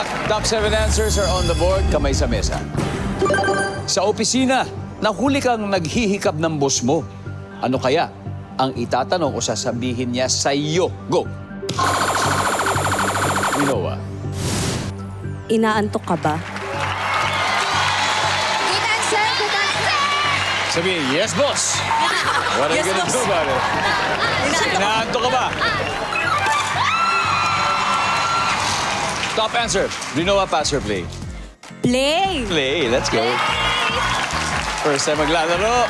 luck. Top 7 answers are on the board. Kamay sa mesa. Sa opisina, nahuli kang naghihikab ng boss mo. Ano kaya ang itatanong o sasabihin niya sa iyo? Go! Minoa. Inaantok ka ba? Good answer, good answer. Sabihin, yes, boss. What are you Yes, gonna boss. do about it? Inaanto ka ba? Top answer. Minoa, pass or play? Play! Play. Let's go. First time maglalaro.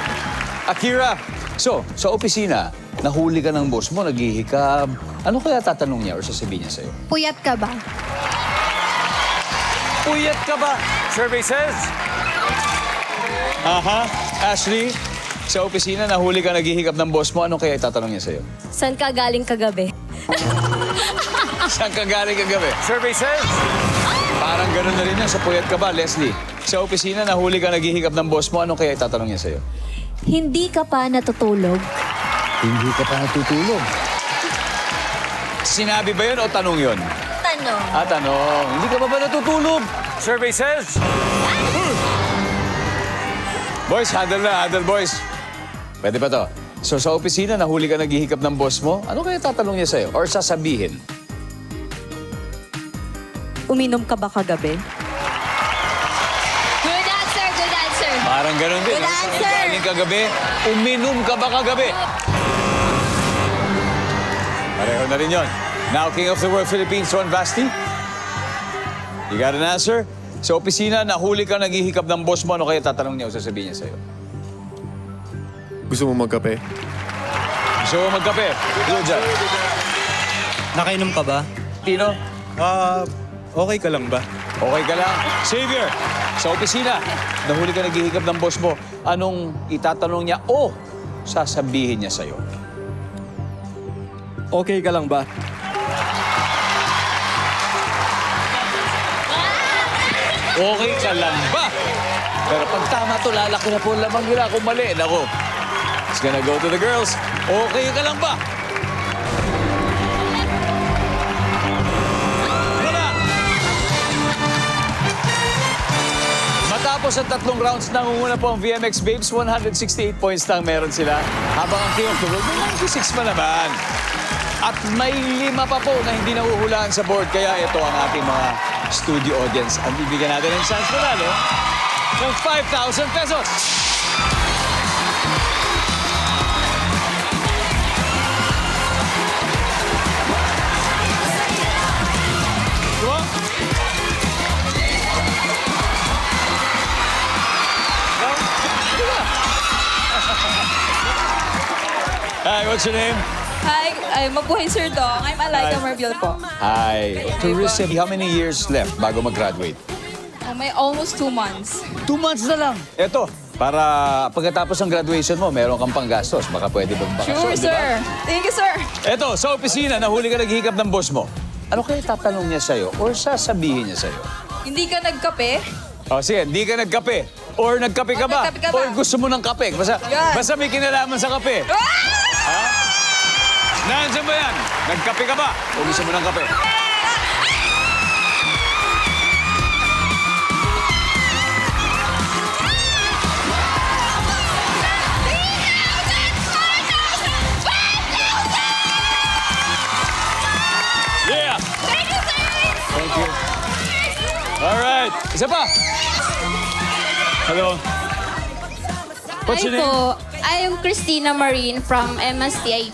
Akira. So, sa opisina, nahuli ka ng boss mo, naghihikab. Ano kaya tatanong niya or sasabihin niya sa'yo? Puyat ka ba? Puyat ka ba? Survey says. Aha. Ashley, sa opisina, nahuli ka naghihikab ng boss mo. Ano kaya tatanong niya sa'yo? Saan ka galing kagabi? Saan ka galing kagabi? Survey says. Parang gano'n na rin yan. Sa puyat ka ba, Leslie? Sa opisina, nahuli ka naghihikab ng boss mo. Ano kaya tatanong niya sa'yo? Hindi ka pa natutulog? Hindi ka pa natutulog. Sinabi ba yun o tanong yun? Tanong. Tanong. Hindi ka pa ba natutulog? Survey says. Boys, handle boys. Pwede pa to. So sa opisina, nahuli ka naghihikab ng boss mo. Ano kaya tatanong niya sa'yo? Or sasabihin? Uminom ka ba kagabi? Good answer, good answer. Parang ganun din. Good Saan answer. ka galing kagabi? Uminom ka ba kagabi? Pareho na rin yun. Now, King of the World Philippines, Ron Basti. You got an answer? Sa opisina, nahuli ka naghihikab ng boss mo. Ano kaya tatanong niya o sasabihin niya sa'yo? Gusto mo magkape? Gusto mo magkape? Go dyan. Nakainom ka ba? Tino, Okay ka lang ba? okay ka lang? Xavier, sa opisina, nahuli ka naghihikab ng boss mo. Anong itatanong niya o sasabihin niya sa'yo? Okay ka lang ba? Okay ka lang ba? Pero pag tama to, lalaki na po lamang nila. Kung mali, nako. It's gonna go to the girls. Okay ka lang ba? Wala! Matapos ang 3 rounds, nangunguna po ang VMX Babes. 168 points lang meron sila. Habang ang King of the World, may 96 pa naman. At may 5 pa po na hindi nahuhulaan sa board. Kaya ito ang ating mga studio audience. Ang bibigyan natin ng chance panalo ng 5,000 pesos. Diba? Diba? Hi, what's your name? Hi, mabuhay Sir Dong. I'm Alaika Marbil po. Hi. Tourism, how many years left bago mag-graduate? May almost 2 months. 2 months na lang. Eto, para pagkatapos ng graduation mo, meron kang panggastos. Baka pwede bang bakasyon, Sure, di ba? sir. Thank you, sir. Eto, sa opisina, nahuli ka naghihikab ng boss mo. Ano kaya tatanong niya sa'yo or sasabihin niya sa'yo? Hindi ka nagkape? O sige, hindi ka nagkape. Or nagkape ka ba? Nagkape ka ba? Or gusto mo ng kape? Yan. Basta may kinalaman sa kape. Ah! Nandiyan ba yan? Nagkape ka ba? O gusto mo ng kape? Yeah! Thank you. All right. Isa pa. Hello. What's your name? po. I am Christina Marine from MSCIP,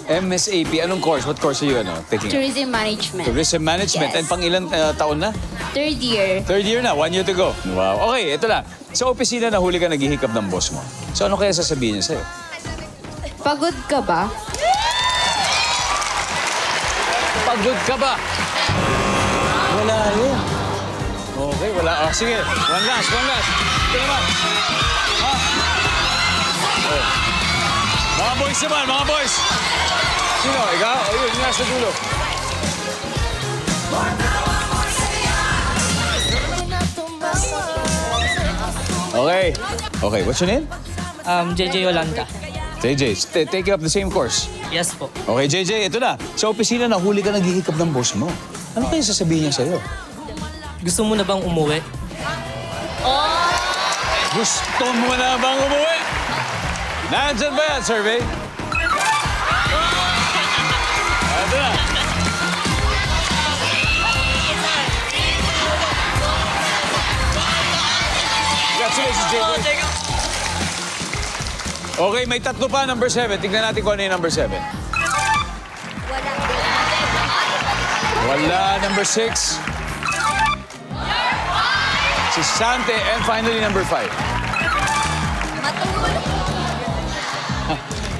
MSAP. Anong course? What course are you taking? Tourism Management. Tourism Management. Yes. And pang ilang taon na? 3rd year. 3rd year na. 1 year to go. Wow. Okay, ito lang. Sa opisina, nahuli ka naghihikab ng boss mo. So ano kaya sasabihin niya sa'yo? Pagod ka ba? Pagod ka ba? Wala yun. Okay, wala. Oh, sige. One last. Ito naman. Ha? Oh. Mga boys naman, mga boys. Sino? Ikaw? O yun, nasa dulo. Okay. Okay, what's your name? JJ Yolanda. JJ, take up the same course. Yes po. Okay, JJ, ito na. Sa opisina, nahuli ka naghihikab ng boss mo. Ano kaya sasabihin niya sa'yo? Gusto mo na bang umuwi? Gusto mo na bang umuwi? Nandyan ba yan, survey? Ito na. Congratulations, Jacob. Okay, may tatlo pa, number 7. Tignan natin kung ano yung number 7. Wala, number 6. Si Sante, and finally, number 5.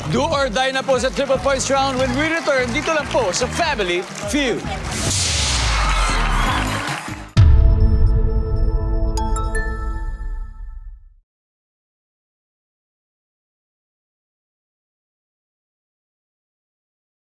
Do or die na po sa triple points round when we return dito lang po sa Family Feud.